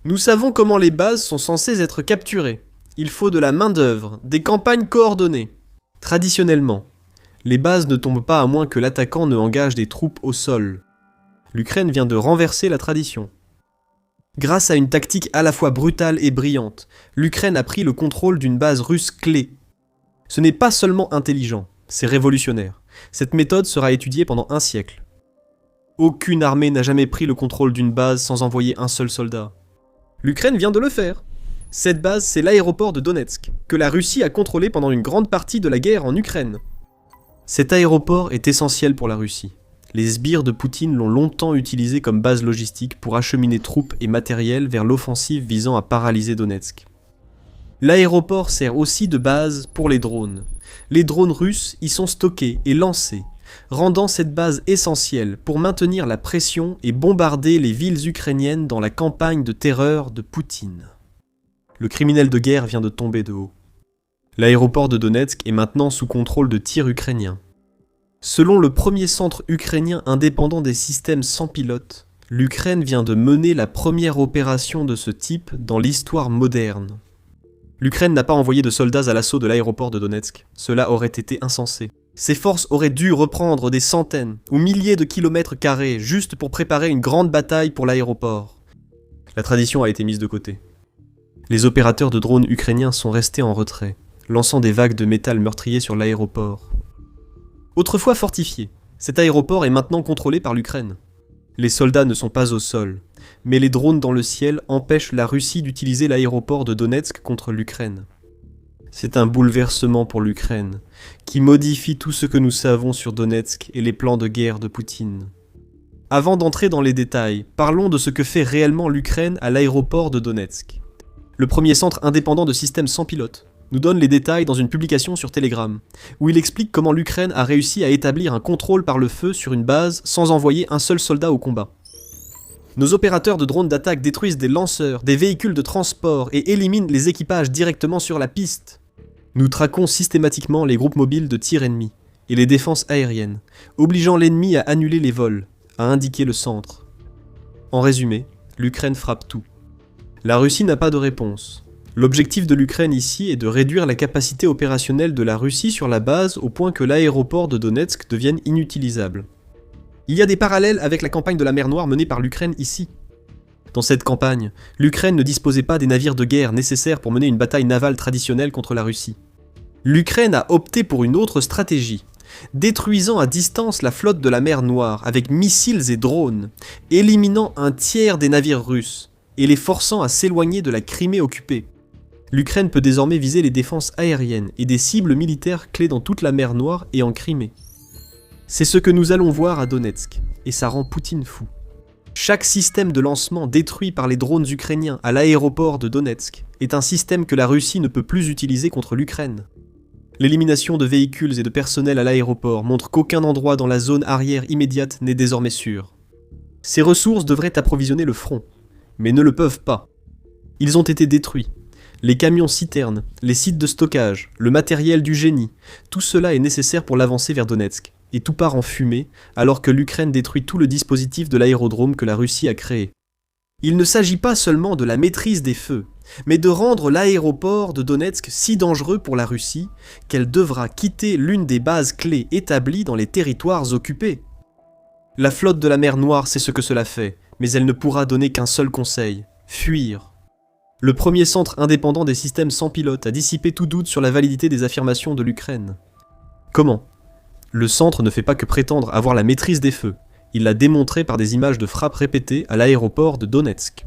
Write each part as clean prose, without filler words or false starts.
Nous savons comment les bases sont censées être capturées. Il faut de la main-d'œuvre, des campagnes coordonnées. Traditionnellement, les bases ne tombent pas à moins que l'attaquant ne engage des troupes au sol. L'Ukraine vient de renverser la tradition. Grâce à une tactique à la fois brutale et brillante, l'Ukraine a pris le contrôle d'une base russe clé. Ce n'est pas seulement intelligent, c'est révolutionnaire. Cette méthode sera étudiée pendant un siècle. Aucune armée n'a jamais pris le contrôle d'une base sans envoyer un seul soldat. L'Ukraine vient de le faire. Cette base, c'est l'aéroport de Donetsk, que la Russie a contrôlé pendant une grande partie de la guerre en Ukraine. Cet aéroport est essentiel pour la Russie. Les sbires de Poutine l'ont longtemps utilisé comme base logistique pour acheminer troupes et matériel vers l'offensive visant à paralyser Donetsk. L'aéroport sert aussi de base pour les drones. Les drones russes y sont stockés et lancés, rendant cette base essentielle pour maintenir la pression et bombarder les villes ukrainiennes dans la campagne de terreur de Poutine. Le criminel de guerre vient de tomber de haut. L'aéroport de Donetsk est maintenant sous contrôle de tirs ukrainiens. Selon le premier centre ukrainien indépendant des systèmes sans pilote, l'Ukraine vient de mener la première opération de ce type dans l'histoire moderne. L'Ukraine n'a pas envoyé de soldats à l'assaut de l'aéroport de Donetsk. Cela aurait été insensé. Ses forces auraient dû reprendre des centaines ou milliers de kilomètres carrés juste pour préparer une grande bataille pour l'aéroport. La tradition a été mise de côté. Les opérateurs de drones ukrainiens sont restés en retrait, lançant des vagues de métal meurtrier sur l'aéroport. Autrefois fortifié, cet aéroport est maintenant contrôlé par l'Ukraine. Les soldats ne sont pas au sol, mais les drones dans le ciel empêchent la Russie d'utiliser l'aéroport de Donetsk contre l'Ukraine. C'est un bouleversement pour l'Ukraine, qui modifie tout ce que nous savons sur Donetsk et les plans de guerre de Poutine. Avant d'entrer dans les détails, parlons de ce que fait réellement l'Ukraine à l'aéroport de Donetsk. Le premier centre indépendant de systèmes sans pilote nous donne les détails dans une publication sur Telegram, où il explique comment l'Ukraine a réussi à établir un contrôle par le feu sur une base sans envoyer un seul soldat au combat. Nos opérateurs de drones d'attaque détruisent des lanceurs, des véhicules de transport et éliminent les équipages directement sur la piste. Nous traquons systématiquement les groupes mobiles de tir ennemis et les défenses aériennes, obligeant l'ennemi à annuler les vols, à indiquer le centre. En résumé, l'Ukraine frappe tout. La Russie n'a pas de réponse. L'objectif de l'Ukraine ici est de réduire la capacité opérationnelle de la Russie sur la base au point que l'aéroport de Donetsk devienne inutilisable. Il y a des parallèles avec la campagne de la mer Noire menée par l'Ukraine ici. Dans cette campagne, l'Ukraine ne disposait pas des navires de guerre nécessaires pour mener une bataille navale traditionnelle contre la Russie. L'Ukraine a opté pour une autre stratégie, détruisant à distance la flotte de la mer Noire avec missiles et drones, éliminant un tiers des navires russes et les forçant à s'éloigner de la Crimée occupée. L'Ukraine peut désormais viser les défenses aériennes et des cibles militaires clés dans toute la mer Noire et en Crimée. C'est ce que nous allons voir à Donetsk, et ça rend Poutine fou. Chaque système de lancement détruit par les drones ukrainiens à l'aéroport de Donetsk est un système que la Russie ne peut plus utiliser contre l'Ukraine. L'élimination de véhicules et de personnel à l'aéroport montre qu'aucun endroit dans la zone arrière immédiate n'est désormais sûr. Ces ressources devraient approvisionner le front, mais ne le peuvent pas. Ils ont été détruits. Les camions-citernes, les sites de stockage, le matériel du génie, tout cela est nécessaire pour l'avancée vers Donetsk, et tout part en fumée, alors que l'Ukraine détruit tout le dispositif de l'aérodrome que la Russie a créé. Il ne s'agit pas seulement de la maîtrise des feux, mais de rendre l'aéroport de Donetsk si dangereux pour la Russie qu'elle devra quitter l'une des bases clés établies dans les territoires occupés. La flotte de la mer Noire sait ce que cela fait, mais elle ne pourra donner qu'un seul conseil, fuir. Le premier centre indépendant des systèmes sans pilote a dissipé tout doute sur la validité des affirmations de l'Ukraine. Comment ? Le centre ne fait pas que prétendre avoir la maîtrise des feux, il l'a démontré par des images de frappes répétées à l'aéroport de Donetsk.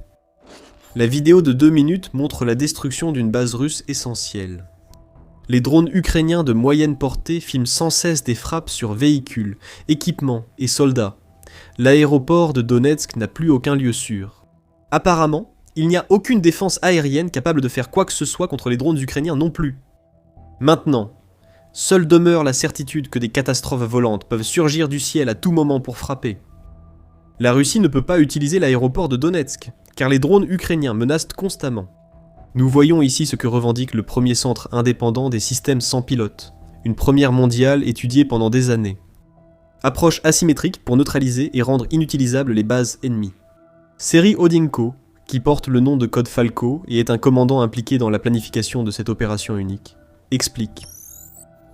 La vidéo de 2 minutes montre la destruction d'une base russe essentielle. Les drones ukrainiens de moyenne portée filment sans cesse des frappes sur véhicules, équipements et soldats. L'aéroport de Donetsk n'a plus aucun lieu sûr. Apparemment, il n'y a aucune défense aérienne capable de faire quoi que ce soit contre les drones ukrainiens non plus. Maintenant, seule demeure la certitude que des catastrophes volantes peuvent surgir du ciel à tout moment pour frapper. La Russie ne peut pas utiliser l'aéroport de Donetsk, car les drones ukrainiens menacent constamment. Nous voyons ici ce que revendique le premier centre indépendant des systèmes sans pilote, une première mondiale étudiée pendant des années. Approche asymétrique pour neutraliser et rendre inutilisables les bases ennemies. Serhiy Odinko, qui porte le nom de code Falco et est un commandant impliqué dans la planification de cette opération unique, explique.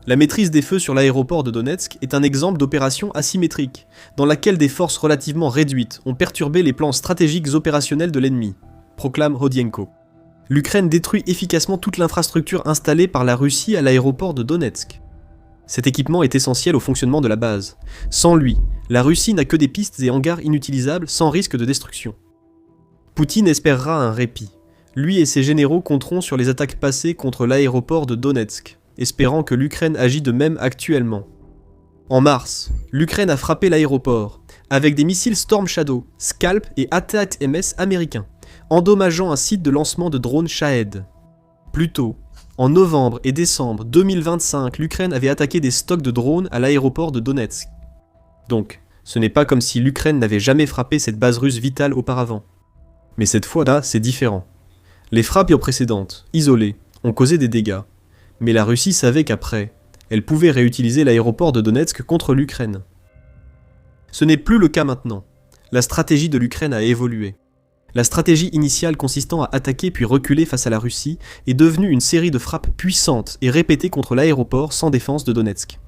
La maîtrise des feux sur l'aéroport de Donetsk est un exemple d'opération asymétrique, dans laquelle des forces relativement réduites ont perturbé les plans stratégiques opérationnels de l'ennemi, proclame Rodienko. L'Ukraine détruit efficacement toute l'infrastructure installée par la Russie à l'aéroport de Donetsk. Cet équipement est essentiel au fonctionnement de la base. Sans lui, la Russie n'a que des pistes et hangars inutilisables sans risque de destruction. Poutine espérera un répit. Lui et ses généraux compteront sur les attaques passées contre l'aéroport de Donetsk, espérant que l'Ukraine agit de même actuellement. En mars, l'Ukraine a frappé l'aéroport, avec des missiles Storm Shadow, Scalp et ATACMS américains, endommageant un site de lancement de drones Shahed. Plus tôt, en novembre et décembre 2025, l'Ukraine avait attaqué des stocks de drones à l'aéroport de Donetsk. Donc, ce n'est pas comme si l'Ukraine n'avait jamais frappé cette base russe vitale auparavant. Mais cette fois-là, c'est différent. Les frappes précédentes, isolées, ont causé des dégâts. Mais la Russie savait qu'après, elle pouvait réutiliser l'aéroport de Donetsk contre l'Ukraine. Ce n'est plus le cas maintenant. La stratégie de l'Ukraine a évolué. La stratégie initiale consistant à attaquer puis reculer face à la Russie est devenue une série de frappes puissantes et répétées contre l'aéroport sans défense de Donetsk.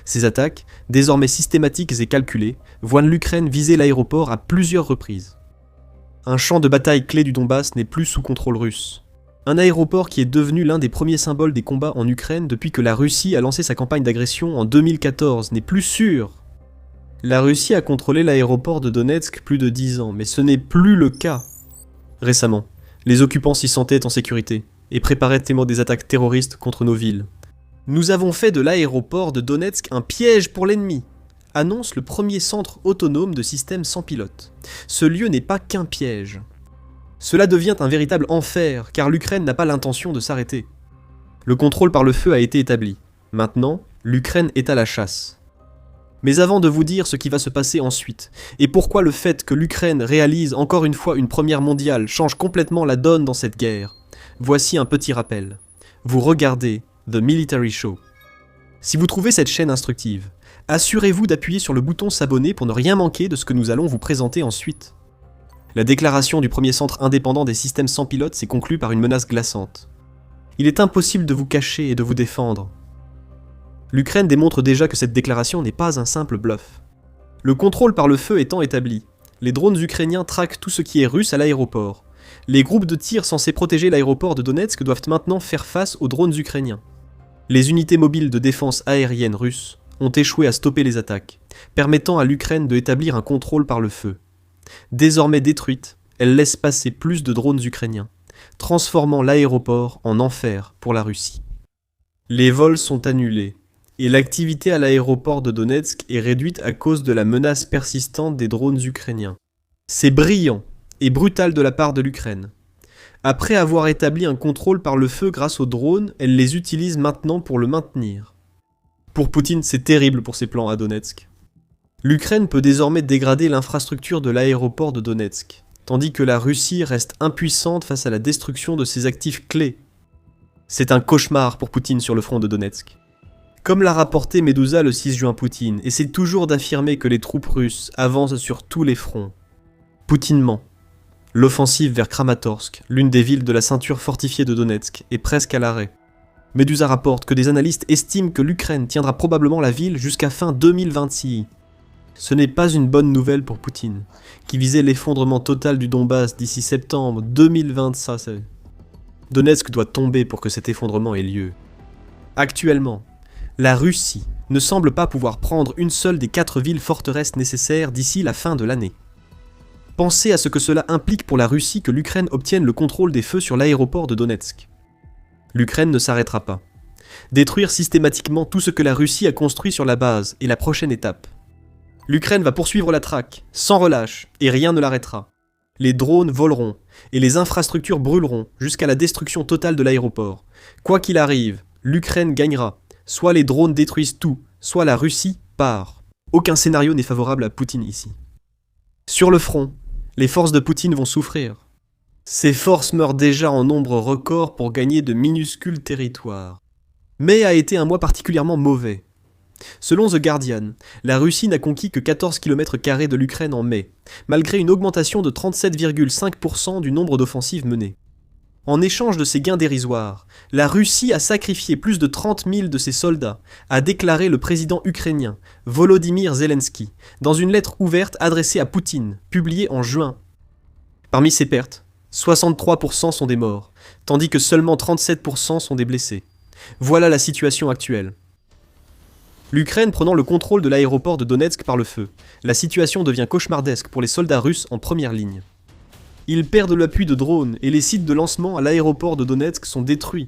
Ces attaques, désormais systématiques et calculées, voient l'Ukraine viser l'aéroport à plusieurs reprises. Un champ de bataille clé du Donbass n'est plus sous contrôle russe. Un aéroport qui est devenu l'un des premiers symboles des combats en Ukraine depuis que la Russie a lancé sa campagne d'agression en 2014 n'est plus sûr. La Russie a contrôlé l'aéroport de Donetsk plus de 10 ans, mais ce n'est plus le cas. Récemment, les occupants s'y sentaient en sécurité et préparaient des attaques terroristes contre nos villes. Nous avons fait de l'aéroport de Donetsk un piège pour l'ennemi, annonce le premier centre autonome de systèmes sans pilote. Ce lieu n'est pas qu'un piège. Cela devient un véritable enfer, car l'Ukraine n'a pas l'intention de s'arrêter. Le contrôle par le feu a été établi. Maintenant, l'Ukraine est à la chasse. Mais avant de vous dire ce qui va se passer ensuite, et pourquoi le fait que l'Ukraine réalise encore une fois une première mondiale change complètement la donne dans cette guerre, voici un petit rappel. Vous regardez The Military Show. Si vous trouvez cette chaîne instructive, assurez-vous d'appuyer sur le bouton s'abonner pour ne rien manquer de ce que nous allons vous présenter ensuite. La déclaration du premier centre indépendant des systèmes sans pilote s'est conclue par une menace glaçante. Il est impossible de vous cacher et de vous défendre. L'Ukraine démontre déjà que cette déclaration n'est pas un simple bluff. Le contrôle par le feu étant établi, les drones ukrainiens traquent tout ce qui est russe à l'aéroport. Les groupes de tir censés protéger l'aéroport de Donetsk doivent maintenant faire face aux drones ukrainiens. Les unités mobiles de défense aérienne russes ont échoué à stopper les attaques, permettant à l'Ukraine d'établir un contrôle par le feu. Désormais détruite, elle laisse passer plus de drones ukrainiens, transformant l'aéroport en enfer pour la Russie. Les vols sont annulés, et l'activité à l'aéroport de Donetsk est réduite à cause de la menace persistante des drones ukrainiens. C'est brillant et brutal de la part de l'Ukraine. Après avoir établi un contrôle par le feu grâce aux drones, elle les utilise maintenant pour le maintenir. Pour Poutine, c'est terrible pour ses plans à Donetsk. L'Ukraine peut désormais dégrader l'infrastructure de l'aéroport de Donetsk, tandis que la Russie reste impuissante face à la destruction de ses actifs clés. C'est un cauchemar pour Poutine sur le front de Donetsk. Comme l'a rapporté Medusa le 6 juin, Poutine essaie toujours d'affirmer que les troupes russes avancent sur tous les fronts. Poutine ment. L'offensive vers Kramatorsk, l'une des villes de la ceinture fortifiée de Donetsk, est presque à l'arrêt. Medusa rapporte que des analystes estiment que l'Ukraine tiendra probablement la ville jusqu'à fin 2026. Ce n'est pas une bonne nouvelle pour Poutine, qui visait l'effondrement total du Donbass d'ici septembre 2025. Donetsk doit tomber pour que cet effondrement ait lieu. Actuellement, la Russie ne semble pas pouvoir prendre une seule des 4 villes forteresses nécessaires d'ici la fin de l'année. Pensez à ce que cela implique pour la Russie que l'Ukraine obtienne le contrôle des feux sur l'aéroport de Donetsk. L'Ukraine ne s'arrêtera pas. Détruire systématiquement tout ce que la Russie a construit sur la base est la prochaine étape. L'Ukraine va poursuivre la traque, sans relâche, et rien ne l'arrêtera. Les drones voleront, et les infrastructures brûleront jusqu'à la destruction totale de l'aéroport. Quoi qu'il arrive, l'Ukraine gagnera. Soit les drones détruisent tout, soit la Russie part. Aucun scénario n'est favorable à Poutine ici. Sur le front, les forces de Poutine vont souffrir. Ces forces meurent déjà en nombre record pour gagner de minuscules territoires. Mai a été un mois particulièrement mauvais. Selon The Guardian, la Russie n'a conquis que 14 km² de l'Ukraine en mai, malgré une augmentation de 37,5% du nombre d'offensives menées. En échange de ces gains dérisoires, la Russie a sacrifié plus de 30 000 de ses soldats, a déclaré le président ukrainien, Volodymyr Zelensky, dans une lettre ouverte adressée à Poutine, publiée en juin. Parmi ces pertes, 63% sont des morts, tandis que seulement 37% sont des blessés. Voilà la situation actuelle. L'Ukraine prenant le contrôle de l'aéroport de Donetsk par le feu, la situation devient cauchemardesque pour les soldats russes en première ligne. Ils perdent l'appui de drones et les sites de lancement à l'aéroport de Donetsk sont détruits.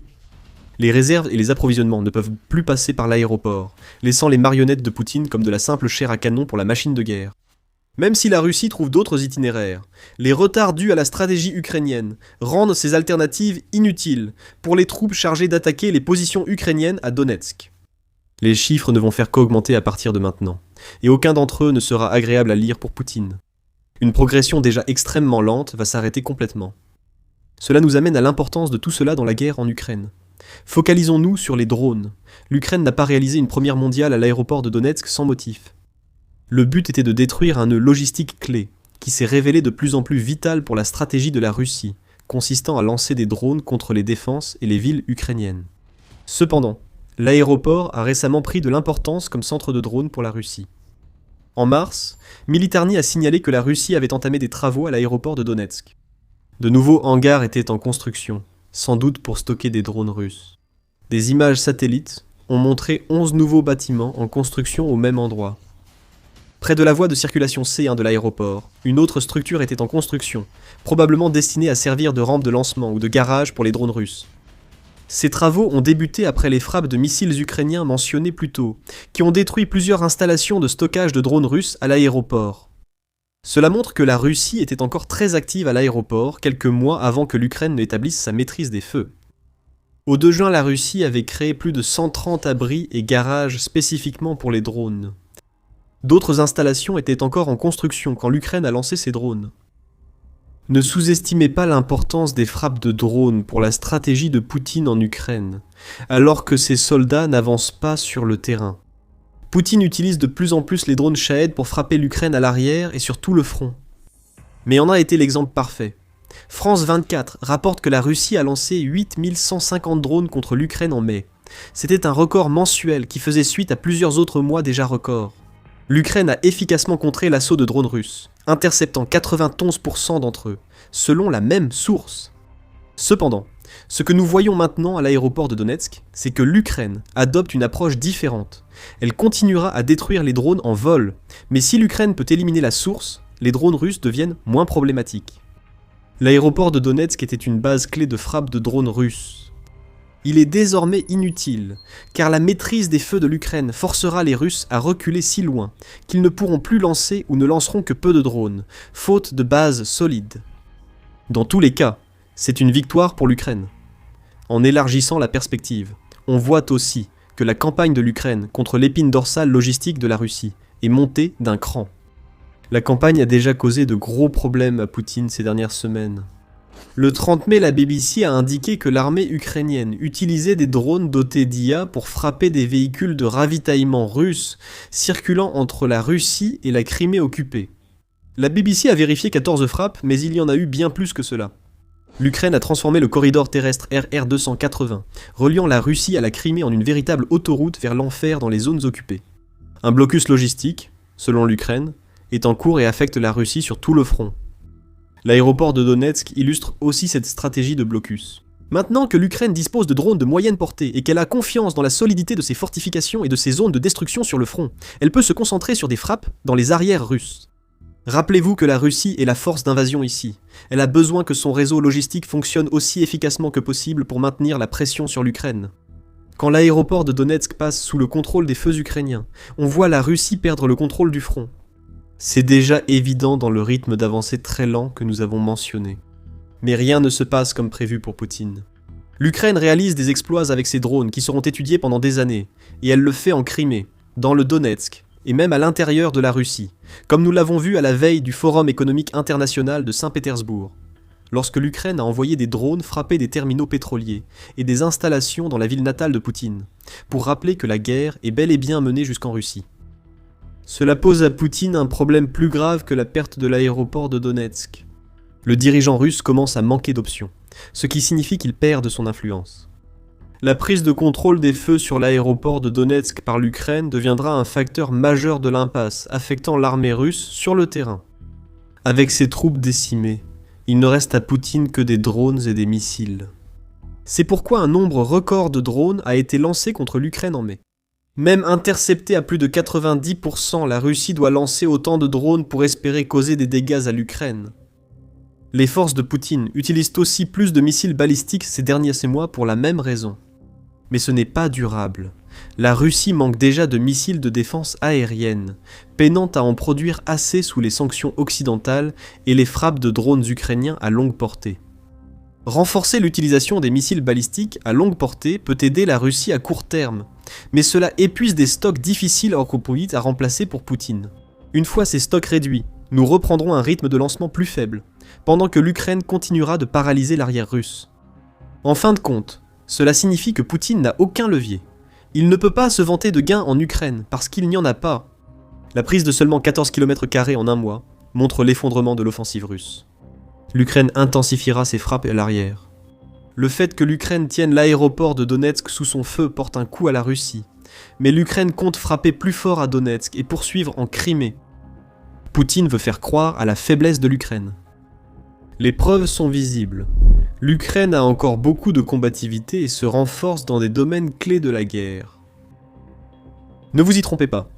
Les réserves et les approvisionnements ne peuvent plus passer par l'aéroport, laissant les marionnettes de Poutine comme de la simple chair à canon pour la machine de guerre. Même si la Russie trouve d'autres itinéraires, les retards dus à la stratégie ukrainienne rendent ces alternatives inutiles pour les troupes chargées d'attaquer les positions ukrainiennes à Donetsk. Les chiffres ne vont faire qu'augmenter à partir de maintenant, et aucun d'entre eux ne sera agréable à lire pour Poutine. Une progression déjà extrêmement lente va s'arrêter complètement. Cela nous amène à l'importance de tout cela dans la guerre en Ukraine. Focalisons-nous sur les drones. L'Ukraine n'a pas réalisé une première mondiale à l'aéroport de Donetsk sans motif. Le but était de détruire un nœud logistique clé, qui s'est révélé de plus en plus vital pour la stratégie de la Russie, consistant à lancer des drones contre les défenses et les villes ukrainiennes. Cependant, l'aéroport a récemment pris de l'importance comme centre de drones pour la Russie. En mars, Militarny a signalé que la Russie avait entamé des travaux à l'aéroport de Donetsk. De nouveaux hangars étaient en construction, sans doute pour stocker des drones russes. Des images satellites ont montré 11 nouveaux bâtiments en construction au même endroit. Près de la voie de circulation C1 de l'aéroport, une autre structure était en construction, probablement destinée à servir de rampe de lancement ou de garage pour les drones russes. Ces travaux ont débuté après les frappes de missiles ukrainiens mentionnées plus tôt, qui ont détruit plusieurs installations de stockage de drones russes à l'aéroport. Cela montre que la Russie était encore très active à l'aéroport quelques mois avant que l'Ukraine n'établisse sa maîtrise des feux. Au 2 juin, la Russie avait créé plus de 130 abris et garages spécifiquement pour les drones. D'autres installations étaient encore en construction quand l'Ukraine a lancé ses drones. Ne sous-estimez pas l'importance des frappes de drones pour la stratégie de Poutine en Ukraine, alors que ses soldats n'avancent pas sur le terrain. Poutine utilise de plus en plus les drones Shahed pour frapper l'Ukraine à l'arrière et sur tout le front. Mais en a été l'exemple parfait. France 24 rapporte que la Russie a lancé 8150 drones contre l'Ukraine en mai. C'était un record mensuel qui faisait suite à plusieurs autres mois déjà records. L'Ukraine a efficacement contré l'assaut de drones russes, interceptant 91% d'entre eux, selon la même source. Cependant, ce que nous voyons maintenant à l'aéroport de Donetsk, c'est que l'Ukraine adopte une approche différente. Elle continuera à détruire les drones en vol, mais si l'Ukraine peut éliminer la source, les drones russes deviennent moins problématiques. L'aéroport de Donetsk était une base clé de frappe de drones russes. Il est désormais inutile, car la maîtrise des feux de l'Ukraine forcera les Russes à reculer si loin qu'ils ne pourront plus lancer ou ne lanceront que peu de drones, faute de bases solides. Dans tous les cas, c'est une victoire pour l'Ukraine. En élargissant la perspective, on voit aussi que la campagne de l'Ukraine contre l'épine dorsale logistique de la Russie est montée d'un cran. La campagne a déjà causé de gros problèmes à Poutine ces dernières semaines. Le 30 mai, la BBC a indiqué que l'armée ukrainienne utilisait des drones dotés d'IA pour frapper des véhicules de ravitaillement russes circulant entre la Russie et la Crimée occupée. La BBC a vérifié 14 frappes, mais il y en a eu bien plus que cela. L'Ukraine a transformé le corridor terrestre RR280, reliant la Russie à la Crimée en une véritable autoroute vers l'enfer dans les zones occupées. Un blocus logistique, selon l'Ukraine, est en cours et affecte la Russie sur tout le front. L'aéroport de Donetsk illustre aussi cette stratégie de blocus. Maintenant que l'Ukraine dispose de drones de moyenne portée et qu'elle a confiance dans la solidité de ses fortifications et de ses zones de destruction sur le front, elle peut se concentrer sur des frappes dans les arrières russes. Rappelez-vous que la Russie est la force d'invasion ici. Elle a besoin que son réseau logistique fonctionne aussi efficacement que possible pour maintenir la pression sur l'Ukraine. Quand l'aéroport de Donetsk passe sous le contrôle des feux ukrainiens, on voit la Russie perdre le contrôle du front. C'est déjà évident dans le rythme d'avancée très lent que nous avons mentionné. Mais rien ne se passe comme prévu pour Poutine. L'Ukraine réalise des exploits avec ses drones qui seront étudiés pendant des années, et elle le fait en Crimée, dans le Donetsk, et même à l'intérieur de la Russie, comme nous l'avons vu à la veille du Forum économique international de Saint-Pétersbourg. lorsque l'Ukraine a envoyé des drones frapper des terminaux pétroliers et des installations dans la ville natale de Poutine, pour rappeler que la guerre est bel et bien menée jusqu'en Russie. Cela pose à Poutine un problème plus grave que la perte de l'aéroport de Donetsk. Le dirigeant russe commence à manquer d'options, ce qui signifie qu'il perd de son influence. La prise de contrôle des feux sur l'aéroport de Donetsk par l'Ukraine deviendra un facteur majeur de l'impasse affectant l'armée russe sur le terrain. Avec ses troupes décimées, il ne reste à Poutine que des drones et des missiles. C'est pourquoi un nombre record de drones a été lancé contre l'Ukraine en mai. Même interceptée à plus de 90%, la Russie doit lancer autant de drones pour espérer causer des dégâts à l'Ukraine. Les forces de Poutine utilisent aussi plus de missiles balistiques ces derniers mois pour la même raison. Mais ce n'est pas durable. La Russie manque déjà de missiles de défense aérienne, peinant à en produire assez sous les sanctions occidentales et les frappes de drones ukrainiens à longue portée. Renforcer l'utilisation des missiles balistiques à longue portée peut aider la Russie à court terme, mais cela épuise des stocks difficiles à remplacer pour Poutine. Une fois ces stocks réduits, nous reprendrons un rythme de lancement plus faible, pendant que l'Ukraine continuera de paralyser l'arrière russe. En fin de compte, cela signifie que Poutine n'a aucun levier. Il ne peut pas se vanter de gains en Ukraine, parce qu'il n'y en a pas. La prise de seulement 14 km² en un mois montre l'effondrement de l'offensive russe. L'Ukraine intensifiera ses frappes à l'arrière. Le fait que l'Ukraine tienne l'aéroport de Donetsk sous son feu porte un coup à la Russie, mais l'Ukraine compte frapper plus fort à Donetsk et poursuivre en Crimée. Poutine veut faire croire à la faiblesse de l'Ukraine. Les preuves sont visibles. L'Ukraine a encore beaucoup de combativité et se renforce dans des domaines clés de la guerre. Ne vous y trompez pas.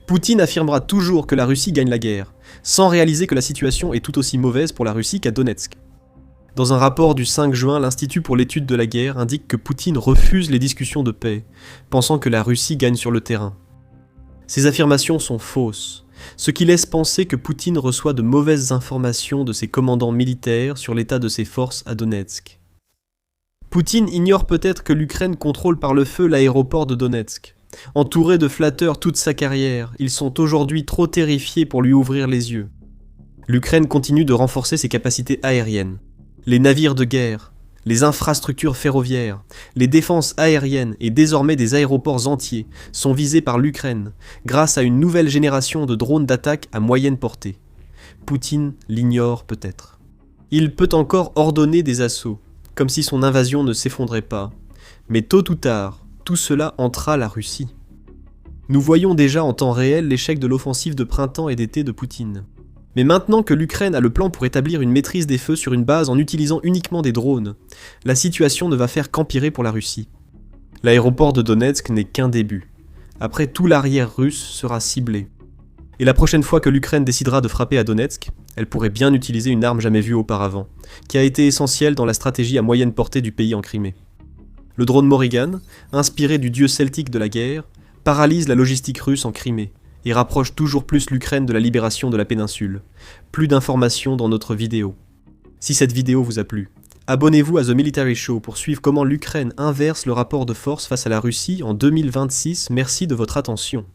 Poutine affirmera toujours que la Russie gagne la guerre, sans réaliser que la situation est tout aussi mauvaise pour la Russie qu'à Donetsk. Dans un rapport du 5 juin, l'Institut pour l'étude de la guerre indique que Poutine refuse les discussions de paix, pensant que la Russie gagne sur le terrain. Ces affirmations sont fausses, ce qui laisse penser que Poutine reçoit de mauvaises informations de ses commandants militaires sur l'état de ses forces à Donetsk. Poutine ignore peut-être que l'Ukraine contrôle par le feu l'aéroport de Donetsk. Entouré de flatteurs toute sa carrière, ils sont aujourd'hui trop terrifiés pour lui ouvrir les yeux. L'Ukraine continue de renforcer ses capacités aériennes. Les navires de guerre, les infrastructures ferroviaires, les défenses aériennes et désormais des aéroports entiers sont visés par l'Ukraine grâce à une nouvelle génération de drones d'attaque à moyenne portée. Poutine l'ignore peut-être. Il peut encore ordonner des assauts, comme si son invasion ne s'effondrait pas. Mais tôt ou tard, tout cela entra la Russie. Nous voyons déjà en temps réel l'échec de l'offensive de printemps et d'été de Poutine. Mais maintenant que l'Ukraine a le plan pour établir une maîtrise des feux sur une base en utilisant uniquement des drones, la situation ne va faire qu'empirer pour la Russie. L'aéroport de Donetsk n'est qu'un début. Après, tout l'arrière russe sera ciblé. Et la prochaine fois que l'Ukraine décidera de frapper à Donetsk, elle pourrait bien utiliser une arme jamais vue auparavant, qui a été essentielle dans la stratégie à moyenne portée du pays en Crimée. Le drone Morrigan, inspiré du dieu celtique de la guerre, paralyse la logistique russe en Crimée et rapproche toujours plus l'Ukraine de la libération de la péninsule. Plus d'informations dans notre vidéo. Si cette vidéo vous a plu, abonnez-vous à The Military Show pour suivre comment l'Ukraine inverse le rapport de force face à la Russie en 2026. Merci de votre attention.